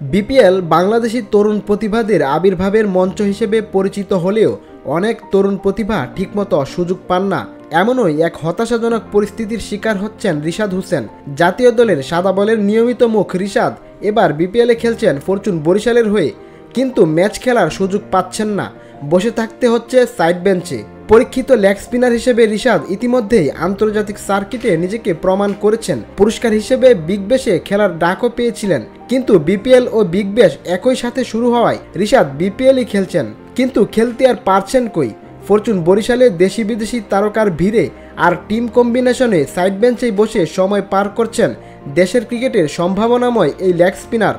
BPL Bangladeshi তরুণ প্রতিভাদের আবির্ভাবের মঞ্চ হিসেবে পরিচিত হলেও অনেক তরুণ প্রতিভা ঠিকমতো সুযোগ পান না। এমনই এক হতাশাজনক পরিস্থিতির শিকার হচ্ছেন রিশাদ হোসেন। জাতীয় দলের সাদা বলের নিয়মিত মুখ রিশাদ এবার বিপিএলে খেলছেন ফরচুন বরিশালের হয়ে, কিন্তু ম্যাচ খেলার সুযোগ পাচ্ছেন না। বসে থাকতে হচ্ছে সাইড বেঞ্চে। পরীক্ষিত লেগ স্পিনার হিসেবে রিশাদ ইতিমধ্যেই আন্তর্জাতিক সার্কিটে নিজেকে প্রমাণ করেছেন। পুরস্কার হিসেবে বিগ ব্যাশে খেলার ডাকও পেয়েছিলেন, কিন্তু বিপিএল ও বিগ ব্যাশ একই সাথে শুরু হওয়ায় রিশাদ বিপিএলই খেলছেন, কিন্তু খেলতে আর পারছেন কই। ফরচুন বরিশালে দেশি বিদেশি তারকার ভিড়ে আর টিম কম্বিনেশনে সাইড বেঞ্চেই বসে সময় পার করছেন দেশের ক্রিকেটের সম্ভাবনাময় এই লেগ স্পিনার।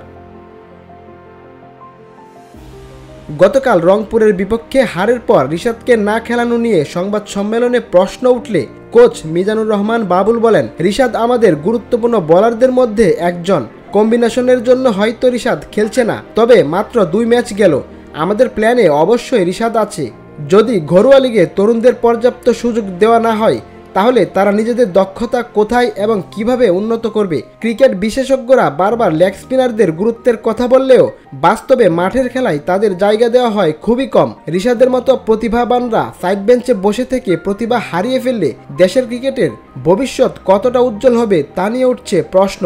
গতকাল রংপুরের বিপক্ষে হারের পর রিশাদকে না খেলানো নিয়ে সংবাদ সম্মেলনে প্রশ্ন উঠলে কোচ মিজানুর রহমান বাবুল বলেন, রিশাদ আমাদের গুরুত্বপূর্ণ বোলারদের মধ্যে একজন। কম্বিনেশনের জন্য হয়তো রিশাদ খেলছে না, তবে মাত্র 2 ম্যাচ গেল। আমাদের প্ল্যানে অবশ্যই রিশাদ আছে। যদি ঘরোয়া লিগে তরুণদের পর্যাপ্ত সুযোগ দেওয়া না হয়, তাহলে তারা নিজেদের দক্ষতা কোথায় এবং কিভাবে উন্নত করবে। ক্রিকেট বিশেষজ্ঞরা বারবার লেগ স্পিনারদের গুরুত্বের কথা বললেও বাস্তবে মাঠের খেলায় তাদের জায়গা দেওয়া হয় খুবই কম। রিশাদের মতো প্রতিভাবানরা সাইড বেঞ্চে বসে থেকে প্রতিভা হারিয়ে ফেললে দেশের ক্রিকেটের ভবিষ্যৎ কতটা উজ্জ্বল হবে তা নিয়ে উঠছে প্রশ্ন।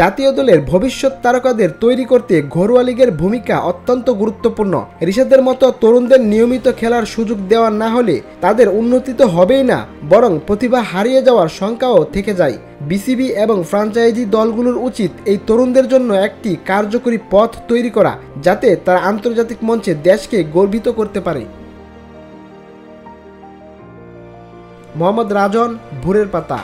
জাতীয় দলের ভবিষ্যৎ তারকাদের তৈরি করতে ঘরোয়া লিগের ভূমিকা অত্যন্ত গুরুত্বপূর্ণ। রিশাদের মতো তরুণদের নিয়মিত খেলার সুযোগ দেওয়া না হলে তাদের উন্নতি তো হবেই না, বরং প্রতিভা হারিয়ে যাওয়ার শঙ্কাও থেকে যায়। বিসিবি এবং ফ্র্যাঞ্চাইজি দলগুলোর উচিত এই তরুণদের জন্য একটি কার্যকরী পথ তৈরি করা, যাতে তারা আন্তর্জাতিক মঞ্চে দেশকে গর্বিত করতে পারে। মোহাম্মদ রাজন, ভোরের পাতা।